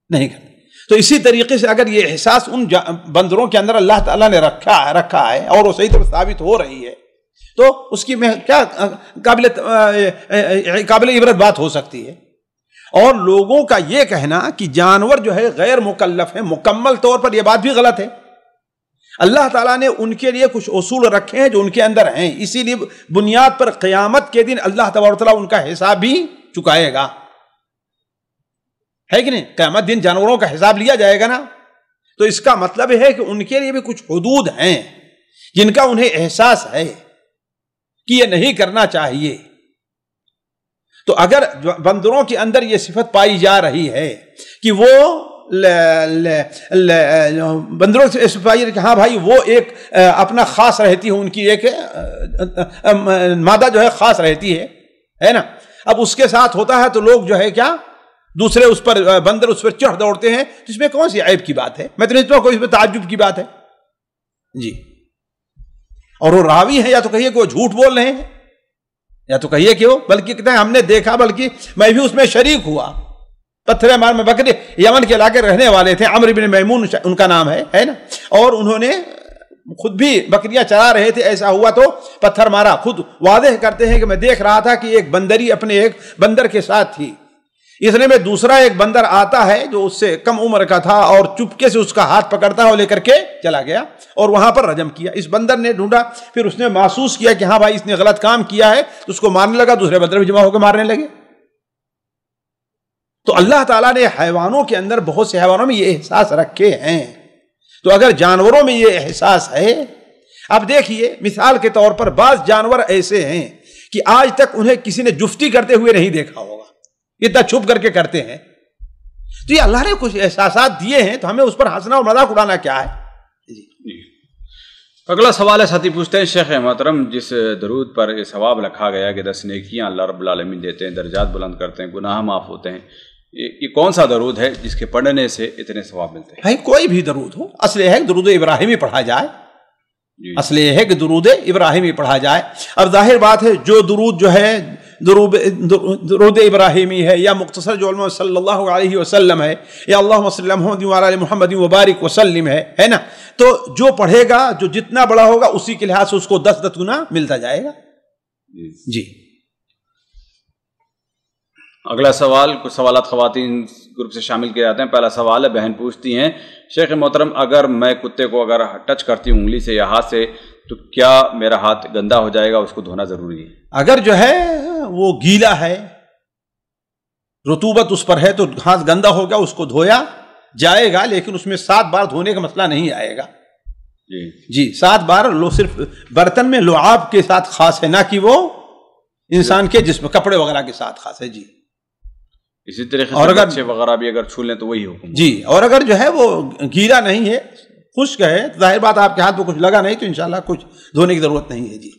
نہیں کرتا۔ تو اسی طریقے سے اگر یہ احساس ان بندروں کے اندر اللہ تعالیٰ نے رکھا ہے اور وہ صحیح طور پر ثابت ہو رہی ہے، تو اس کی کیا قابل عبرت بات ہو سکتی ہے۔ اور لوگوں کا یہ کہنا کہ جانور جو ہے غیر مکلف ہے، مکمل طور پر یہ بات بھی غلط ہے۔ اللہ تعالیٰ نے ان کے لیے کچھ اصول رکھے ہیں جو ان کے اندر ہیں، اسی لیے بنیاد پر قیامت کے دن اللہ تبارک و تعالیٰ ان کا حساب بھی چکائے گا، ہے کہ نہیں؟ قیامت دن جانوروں کا حساب لیا جائے گا نا، تو اس کا مطلب ہے کہ ان کے لیے بھی کچھ حدود ہیں جن کا انہیں احساس ہے کہ یہ نہیں کرنا چاہیے۔ تو اگر بندروں کے اندر یہ صفت پائی جا رہی ہے کہ وہ بندروں سے پائی کہ ہاں بھائی وہ ایک اپنا خاص رہتی ہے، ان کی ایک مادہ جو ہے خاص رہتی ہے نا، اب اس کے ساتھ ہوتا ہے تو لوگ جو ہے کیا دوسرے اس پر بندر اس پر چڑھ دوڑتے ہیں، تو اس میں کون سی عیب کی بات ہے؟ میں تو نہیں سمجھتا کوئی اس میں تعجب کی بات ہے جی۔ اور وہ راوی ہیں، یا تو کہیے کہ وہ جھوٹ بول رہے ہیں، یا تو کہیے کہ وہ بلکہ کہتے ہیں ہم نے دیکھا، بلکہ میں بھی اس میں شریک ہوا۔ پتھر مار میں بکرے یمن کے علاقے رہنے والے تھے، عمرو بن میمون ان کا نام ہے نا، اور انہوں نے خود بھی بکریاں چرا رہے تھے، ایسا ہوا تو پتھر مارا۔ خود واضح کرتے ہیں کہ میں دیکھ رہا تھا کہ ایک بندری اپنے ایک بندر کے ساتھ تھی، اتنے میں دوسرا ایک بندر آتا ہے جو اس سے کم عمر کا تھا، اور چپکے سے اس کا ہاتھ پکڑتا ہے اور لے کر کے چلا گیا اور وہاں پر رجم کیا۔ اس بندر نے ڈھونڈا، پھر اس نے محسوس کیا کہ ہاں بھائی اس نے غلط کام کیا ہے، تو اس کو مارنے لگا، دوسرے بندر بھی جمع ہو کے مارنے لگے۔ تو اللہ تعالیٰ نے حیوانوں کے اندر، بہت سے حیوانوں میں یہ احساس رکھے ہیں، تو اگر جانوروں میں یہ احساس ہے، اب دیکھیے مثال کے طور پر بعض جانور ایسے ہیں کہ آج تک انہیں کسی نے جفتی کرتے ہوئے نہیں دیکھا ہوگا، اتنا چھپ کر کے کرتے ہیں، تو یہ اللہ نے کچھ احساسات دیے ہیں، تو ہمیں اس پر ہنسنا اور مذاق اڑانا کیا ہے؟ جی۔ اگلا سوال ہے، ساتھی پوچھتے ہیں شیخ محترم، جس درود پر یہ ثواب رکھا گیا کہ 10 نیکیاں اللہ رب العالمین دیتے ہیں، درجات بلند کرتے ہیں، گناہ معاف ہوتے ہیں، یہ کون سا درود ہے جس کے پڑھنے سے اتنے ثواب ملتے ہیں؟ بھائی کوئی بھی درود ہو، اصل یہ ہے کہ درود ابراہیمی پڑھا جائے، اصل یہ ہے کہ درود ابراہیمی پڑھا جائے۔ اب ظاہر بات ہے جو درود جو ہے درود ابراہیمی ہے، یا مختصر جو علماء صلی اللہ علیہ وسلم ہے، یا اللہم صلی محمد وعلی محمد وبارک وسلم ہے نا، تو جو پڑھے گا، جو جتنا بڑا ہوگا اسی کے لحاظ سے اس کو 10 گنا ملتا جائے گا جی۔ اگلا سوال، کچھ سوالات خواتین گروپ سے شامل کیے جاتے ہیں۔ پہلا سوال ہے، بہن پوچھتی ہیں شیخ محترم، اگر میں کتے کو اگر ٹچ کرتی ہوں انگلی سے یا ہاتھ سے، تو کیا میرا ہاتھ گندا ہو جائے گا؟ اس کو دھونا ضروری ہے؟ اگر جو ہے وہ گیلا ہے، رطوبت اس پر ہے، تو ہاتھ گندا ہو گیا، اس کو دھویا جائے گا، لیکن اس میں 7 بار دھونے کا مسئلہ نہیں آئے گا جی 7 بار صرف برتن میں لعاب کے ساتھ خاص ہے، نہ کہ وہ انسان کے جسم کپڑے وغیرہ کے ساتھ خاص ہے جی۔ اسی طریقے سے بچے وغیرہ بھی اگر چھو لیں تو وہی حکم جی۔ اور اگر جو ہے وہ گیلا نہیں ہے، خشک ہے، ظاہر بات آپ کے ہاتھ پہ کچھ لگا نہیں، تو انشاءاللہ کچھ دھونے کی ضرورت نہیں ہے جی۔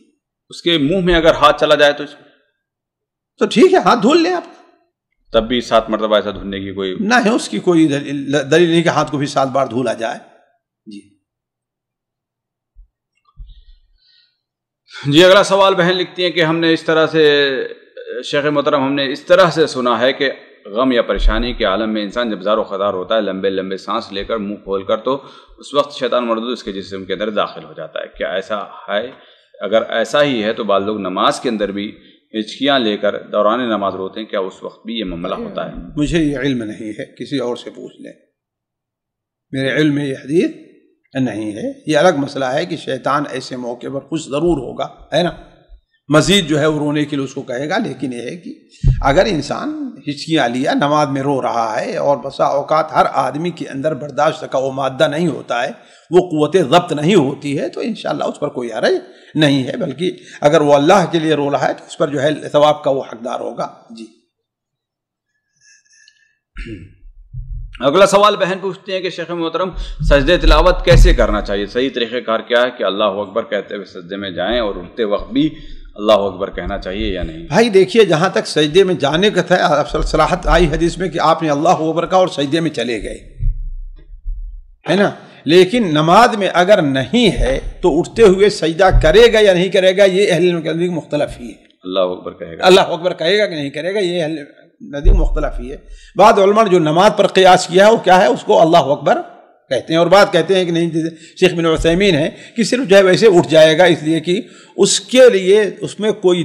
اس کے منہ میں اگر ہاتھ چلا جائے تو ٹھیک ہے، ہاتھ دھل لیں آپ، تب بھی 7 مرتبہ ایسا دھلنے کی کوئی نہ ہے، اس کی کوئی دلیل نہیں کہ ہاتھ کو بھی 7 بار دھولا جائے جی۔ جی اگلا سوال بہن لکھتی ہیں کہ ہم نے اس طرح سے شیخ محترم، ہم نے اس طرح سے سنا ہے کہ غم یا پریشانی کے عالم میں انسان جب زار و خدار ہوتا ہے، لمبے لمبے سانس لے کر منہ کھول کر، تو اس وقت شیطان مردود اس کے جسم کے اندر داخل ہو جاتا ہے، کیا ایسا ہے؟ اگر ایسا ہی ہے تو بعض لوگ نماز کے اندر بھی ہچکیاں لے کر دوران نماز روتے ہیں، کیا اس وقت بھی یہ معاملہ ہوتا ہے؟ مجھے یہ علم نہیں ہے، کسی اور سے پوچھ لیں، میرے علم میں یہ حدیث نہیں ہے۔ یہ الگ مسئلہ ہے کہ شیطان ایسے موقع پر خوش ضرور ہوگا، ہے نا، مزید جو ہے وہ رونے کے لیے اس کو کہے گا، لیکن یہ ہے کہ اگر انسان ہچکیاں لیا نماز میں رو رہا ہے، اور بسا اوقات ہر آدمی کے اندر برداشت کا وہ مادہ نہیں ہوتا ہے، وہ قوت ضبط نہیں ہوتی ہے، تو انشاءاللہ اس پر کوئی حرج نہیں ہے، بلکہ اگر وہ اللہ کے لیے رو رہا ہے تو اس پر جو ہے ثواب کا وہ حقدار ہوگا جی۔ اگلا سوال بہن پوچھتے ہیں کہ شیخ محترم سجدے تلاوت کیسے کرنا چاہیے؟ صحیح طریقہ کار کیا ہے کہ اللہ اکبر کہتے ہوئے سجدے میں جائیں اور اٹھتے وقت بھی اللہ اکبر کہنا چاہیے یا نہیں؟ بھائی دیکھیے، جہاں تک سجدے میں جانے کا تھا، صراحت آئی حدیث میں کہ آپ نے اللہ اکبر کہا اور سجدے میں چلے گئے، ہے نا. لیکن نماز میں اگر نہیں ہے تو اٹھتے ہوئے سجدہ کرے گا یا نہیں کرے گا، یہ اہل علم کے نزدیک مختلف ہی ہے. اللہ اکبر کہے گا، اللہ اکبر کہے گا کہ نہیں کرے گا، یہ اہل نزدیک مختلف ہی ہے. بعض علماء نے جو نماز پر قیاس کیا ہے وہ کیا ہے، اس کو اللہ اکبر کہتے ہیں، اور بات کہتے ہیں کہ نہیں، شیخ بن عثیمین ہے کہ صرف جو ہے ویسے اٹھ جائے گا، اس لیے کہ اس کے لیے اس میں کوئی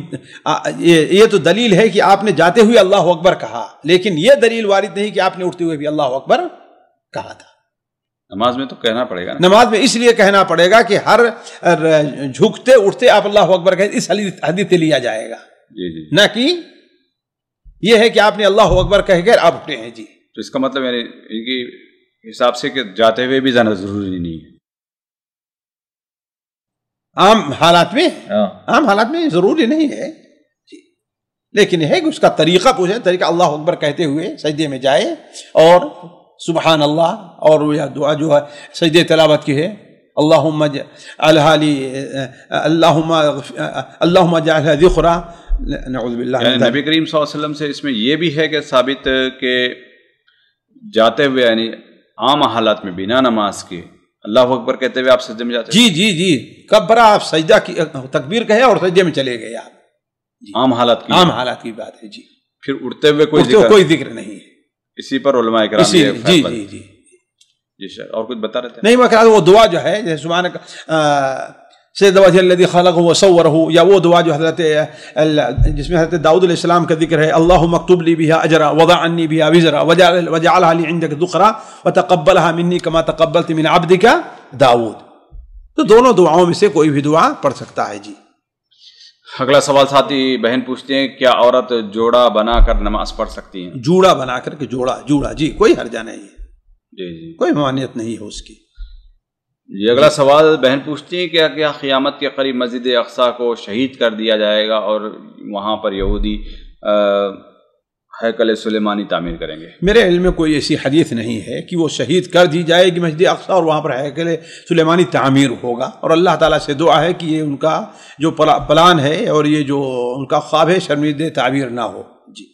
یہ تو دلیل ہے کہ آپ نے جاتے ہوئے اللہ اکبر کہا، لیکن یہ دلیل وارد نہیں کہ آپ نے اٹھتے ہوئے بھی اللہ اکبر کہا تھا. نماز میں تو کہنا پڑے گا نا. نماز میں اس لیے کہنا پڑے گا کہ ہر جھکتے اٹھتے آپ اللہ اکبر کہتے، اس حدیث سے لیا جائے گا، نہ کہ یہ ہے کہ آپ نے اللہ اکبر کہہ کر آپ اٹھے ہیں. جی تو اس کا مطلب یعنی ان کی حساب سے کہ جاتے ہوئے بھی جانا ضروری نہیں ہے عام حالات میں ضروری نہیں ہے جی. لیکن یہ ہے کہ اس کا طریقہ پوچھیں، طریقہ اللہ اکبر کہتے ہوئے سجدے میں جائے اور سبحان اللہ، اور یہ دعا جو ہے سجدے تلاوت کی ہے، اللہم اجعلھا لی اللہم اجعلھا ذخرا، نعوذ باللہ. یعنی نبی کریم صلی اللہ علیہ وسلم سے اس میں یہ بھی ہے کہ ثابت کہ جاتے ہوئے یعنی عام حالات میں بنا نماز کے اللہ اکبر کہتے ہوئے آپ سجدے میں جاتے ہیں؟ جی کبرا آپ سجدہ کی تکبیر کہے اور سجدے میں چلے گئے آپ. عام حالات کی بات ہے. جی پھر اٹھتے ہوئے کوئی ذکر نہیں ہے. اسی پر علماء کرام جی سر. اور کچھ بتا رہے تھے؟ نہیں، میں وہ دعا جو ہے جیسے سبحانک سید وجہ الذی خلقہ وصورہ، یا وہ دعا جو حضرت جس میں حضرت داؤد علیہ السلام کا ذکر ہے، اللہم اکتب لی بہا اجرا وضع عنی بہا وزرا وجعلھا لی عندک ذخرا وتقبلھا منی کما تقبلت من عبدک داؤد. تو دونوں دعاؤں میں سے کوئی بھی دعا پڑھ سکتا ہے. جی اگلا سوال ساتھی بہن پوچھتے ہیں کیا عورت جوڑا بنا کر نماز پڑھ سکتی ہیں؟ جوڑا بنا کر کے جوڑا جی کوئی حرجہ نہیں ہے. جی کوئی ممانعت نہیں ہے اس کی. یہ اگلا سوال بہن پوچھتی ہیں کہ کیا قیامت کے قریب مسجد اقصی کو شہید کر دیا جائے گا اور وہاں پر یہودی ہیکل سلیمانی تعمیر کریں گے؟ میرے علم میں کوئی ایسی حدیث نہیں ہے کہ وہ شہید کر دی جائے گی مسجد اقصی اور وہاں پر ہیکل سلیمانی تعمیر ہوگا. اور اللہ تعالیٰ سے دعا ہے کہ یہ ان کا جو پلان ہے اور یہ جو ان کا خواب ہے شرمندہ تعبیر نہ ہو. جی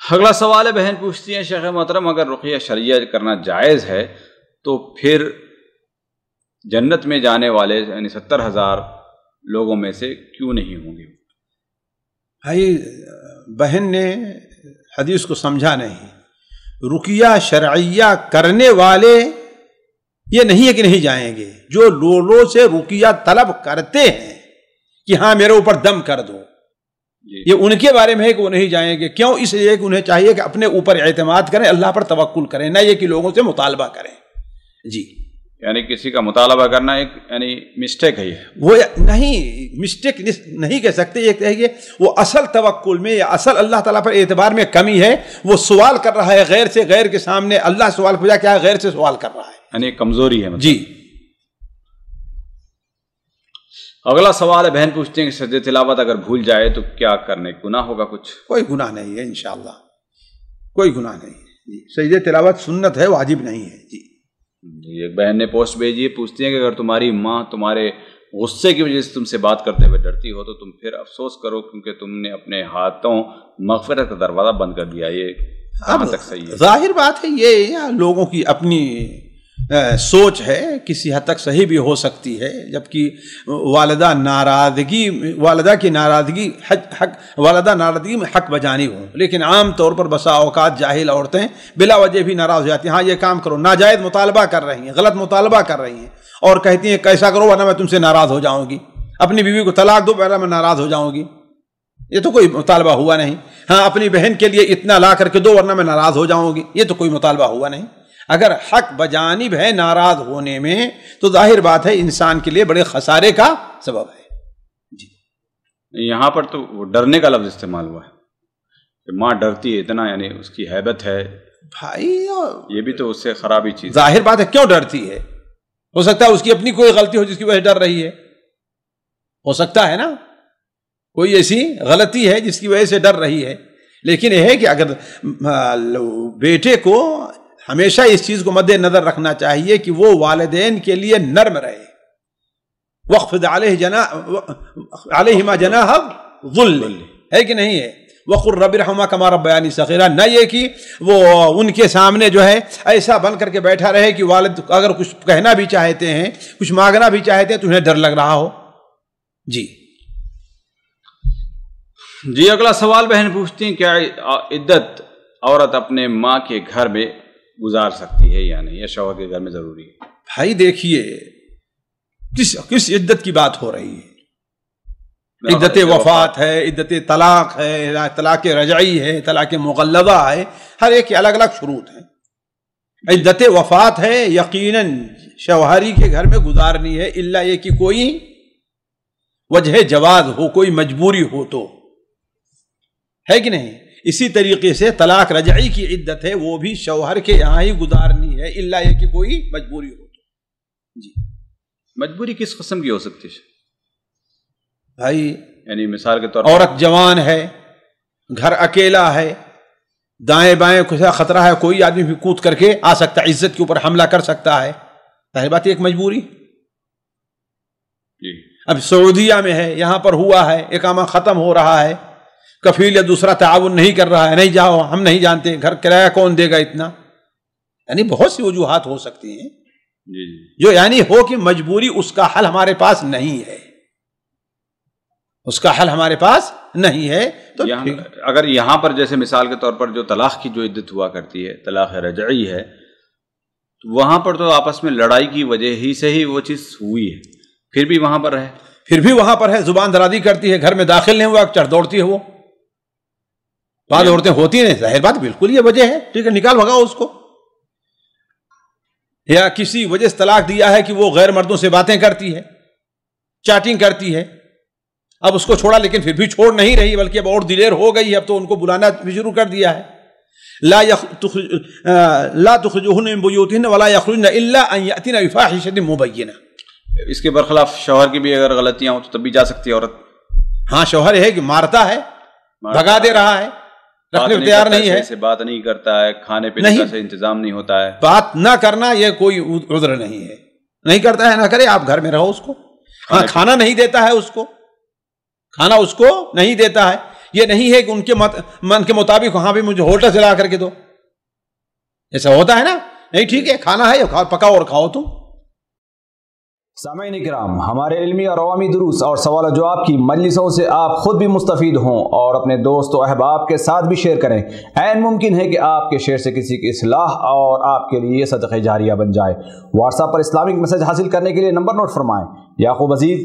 اگلا سوال ہے بہن پوچھتی ہیں شیخ محترم اگر رقیہ شرعیہ کرنا جائز ہے تو پھر جنت میں جانے والے یعنی 70,000 لوگوں میں سے کیوں نہیں ہوں گے؟ بھائی بہن نے حدیث کو سمجھا نہیں. رقیہ شرعیہ کرنے والے یہ نہیں ہے کہ نہیں جائیں گے، جو لوگوں سے رقیہ طلب کرتے ہیں کہ ہاں میرے اوپر دم کر دو، یہ ان کے بارے میں ہے کہ وہ نہیں جائیں گے. کیوں؟ اس لیے کہ انہیں چاہیے کہ اپنے اوپر اعتماد کریں، اللہ پر توکل کریں، نہ یہ کہ لوگوں سے مطالبہ کریں. جی یعنی کسی کا مطالبہ کرنا ایک یعنی مسٹیک ہے. وہ نہیں مسٹیک نہیں کہہ سکتے، یہ کہیے وہ اصل توکل میں یا اصل اللہ تعالیٰ پر اعتبار میں کمی ہے. وہ سوال کر رہا ہے غیر سے، غیر کے سامنے اللہ سوال پوچھا کیا غیر سے سوال کر رہا ہے، یعنی کمزوری ہے. جی اگلا سوال ہے بہن پوچھتے ہیں کہ سجدہ تلاوت اگر بھول جائے تو کیا کرنے؟ گناہ ہوگا کچھ؟ کوئی گناہ نہیں ہے انشاءاللہ، کوئی گناہ نہیں ہے. جی سجدہ تلاوت سنت ہے، واجب نہیں ہے. جی ایک بہن نے پوسٹ بھیجی ہے، پوچھتی ہیں کہ اگر تمہاری ماں تمہارے غصے کی وجہ سے تم سے بات کرتے ہوئے ڈرتی ہو تو تم پھر افسوس کرو کیونکہ تم نے اپنے ہاتھوں مغفرت کا دروازہ بند کر دیا. یہ کہاں تک صحیح ہے؟ ظاہر بات ہے یہ لوگوں کی اپنی سوچ ہے، کسی حد تک صحیح بھی ہو سکتی ہے، جبکہ والدہ کی ناراضگی میں حق بجانب ہوں. لیکن عام طور پر بسا اوقات جاہل عورتیں بلا وجہ بھی ناراض ہو جاتی ہیں. ہاں یہ کام کرو، ناجائز مطالبہ کر رہی ہیں، غلط مطالبہ کر رہی ہیں اور کہتی ہیں کیسا کرو ورنہ میں تم سے ناراض ہو جاؤں گی، اپنی بیوی کو طلاق دو ورنہ میں ناراض ہو جاؤں گی. یہ تو کوئی مطالبہ ہوا نہیں. ہاں اپنی بہن کے لیے اتنا لا کر کے دو ورنہ میں ناراض ہو جاؤں گی، یہ تو کوئی مطالبہ ہوا نہیں. اگر حق بجانب ہے ناراض ہونے میں تو ظاہر بات ہے انسان کے لیے بڑے خسارے کا سبب ہے. جی یہاں پر تو ڈرنے کا لفظ استعمال ہوا ہے کہ ماں ڈرتی ہے اتنا، یعنی اس کی ہیبت ہے. بھائی یہ بھی تو اس سے خرابی چیز. ظاہر بات ہے کیوں ڈرتی ہے؟ ہو سکتا ہے اس کی اپنی کوئی غلطی ہو جس کی وجہ سے ڈر رہی ہے، ہو سکتا ہے نا کوئی ایسی غلطی ہے جس کی وجہ سے ڈر رہی ہے. لیکن یہ ہے کہ اگر بیٹے کو ہمیشہ اس چیز کو مد نظر رکھنا چاہیے کہ وہ والدین کے لیے نرم رہے، وَاخْفِضْ عَلَيْهِمَا جَنَاحَ الذُّلِّ، ہے کہ نہیں ہے، وَقُلْ رَبِّ ارْحَمْهُمَا كَمَا رَبَّيَانِي صَغِيرًا، نہ یہ کہ وہ ان کے سامنے جو ہے ایسا بن کر کے بیٹھا رہے کہ والد اگر کچھ کہنا بھی چاہتے ہیں، کچھ مانگنا بھی چاہتے ہیں تو انہیں ڈر لگ رہا ہو۔ جی اگلا سوال بہن پوچھتی ہیں، کیا عدت عورت اپنے ماں کے گھر میں گزار سکتی ہے یا نہیں، یا شوہر کے گھر میں ضروری ہے؟ بھائی دیکھیے کس عدت کی بات ہو رہی ہے، عدت وفات ہے، عدت طلاق ہے، طلاق رجعی ہے، طلاق مغلظہ ہے، ہر ایک کے الگ الگ شروط ہیں۔ عدت وفات ہے یقیناً شوہری کے گھر میں گزارنی ہے، الا یہ کہ کوئی وجہ جواز ہو، کوئی مجبوری ہو تو، ہے کہ نہیں۔ اسی طریقے سے طلاق رجعی کی عدت ہے، وہ بھی شوہر کے یہاں ہی گزارنی ہے، الا یہ کہ کوئی مجبوری ہو تو۔ جی مجبوری کس قسم کی ہو سکتی ہے بھائی؟ یعنی مثال کے طور پر عورت جوان ہے، گھر اکیلا ہے، دائیں بائیں کچھ خطرہ ہے، کوئی آدمی بھی کود کر کے آ سکتا ہے، عزت کے اوپر حملہ کر سکتا ہے، ظاہر بات ایک مجبوری۔ جی اب سعودیہ میں ہے، یہاں پر ہوا ہے، اقامہ ختم ہو رہا ہے، کفیل یا دوسرا تعاون نہیں کر رہا ہے، نہیں جاؤ، ہم نہیں جانتے، گھر کرایہ کون دے گا اتنا، یعنی بہت سی وجوہات ہو سکتی ہیں جی جو یعنی ہو کہ مجبوری، اس کا حل ہمارے پاس نہیں ہے، اس کا حل ہمارے پاس نہیں ہے۔ تو اگر یہاں پر جیسے مثال کے طور پر جو طلاق کی جو عدت ہوا کرتی ہے، طلاق رجعی ہے، تو وہاں پر تو آپس میں لڑائی کی وجہ ہی سے ہی وہ چیز ہوئی ہے، پھر بھی وہاں پر ہے، پھر بھی وہاں پر ہے، زبان درازی کرتی ہے، گھر میں داخل نہیں ہوا، چڑھ دوڑتی ہے، وہ بعض عورتیں ہوتی ہیں، ظاہر بات بالکل یہ وجہ ہے، ٹھیک ہے نکال بھگاؤ اس کو، یا کسی وجہ سے طلاق دیا ہے کہ وہ غیر مردوں سے باتیں کرتی ہے، چیٹنگ کرتی ہے، اب اس کو چھوڑا لیکن پھر بھی چھوڑ نہیں رہی، بلکہ اب اور دلیر ہو گئی ہے، اب تو ان کو بلانا بھی شروع کر دیا ہے، لا تخرجوهن من بيوتهن ولا يخرجن الا ان ياتين بفاحشة مبينة۔ اس کے برخلاف شوہر کی بھی اگر غلطیاں ہوں تو تب بھی جا سکتی ہے عورت؟ ہاں شوہر ہے کہ مارتا ہے، بھگا دے رہا ہے، رکھنے کو تیار نہیں ہے، سے بات نہیں کرتا ہے، کھانے پینے کا سے انتظام نہیں ہوتا ہے، بات نہ کرنا یہ کوئی عذر نہیں ہے، نہیں کرتا ہے نہ کرے، آپ گھر میں رہو اس کو، ہاں کھانا نہیں دیتا ہے اس کو، کھانا اس کو نہیں دیتا ہے، یہ نہیں ہے کہ ان کے من کے مطابق وہاں بھی مجھے ہوٹل سے لا کر کے دو، ایسا ہوتا ہے نا، نہیں ٹھیک ہے کھانا ہے پکاؤ اور کھاؤ تم۔ سامعین کرام، ہمارے علمی اور عوامی دروس اور سوال و جواب کی مجلسوں سے آپ خود بھی مستفید ہوں اور اپنے دوست و احباب کے ساتھ بھی شیئر کریں۔ عین ممکن ہے کہ آپ کے شیئر سے کسی کی اصلاح اور آپ کے لیے صدقہ جاریہ بن جائے۔ واٹس ایپ پر اسلامک میسج حاصل کرنے کے لیے نمبر نوٹ فرمائیں: یعقوب عزیز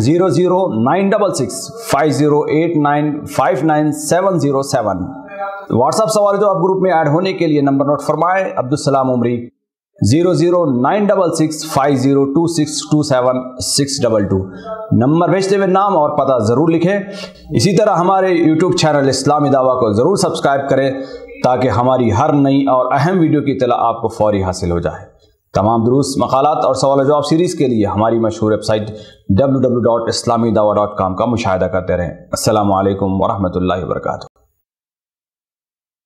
00966 5089595707۔ واٹس ایپ سوال جو آپ گروپ میں ایڈ ہونے کے لیے نمبر نوٹ فرمائیں: عبدالسلام عمری 00966 502627 نمبر بھیجتے ہوئے نام اور پتہ ضرور لکھیں۔ اسی طرح ہمارے یوٹیوب چینل اسلامی دعویٰ کو ضرور سبسکرائب کریں تاکہ ہماری ہر نئی اور اہم ویڈیو کی اطلاع آپ کو فوری حاصل ہو جائے۔ تمام دروس، مقالات اور سوال و جواب سیریز کے لیے ہماری مشہور ویب سائٹ www.islamidawah.com کا مشاہدہ کرتے رہیں۔ السلام علیکم ورحمۃ اللہ وبرکاتہ۔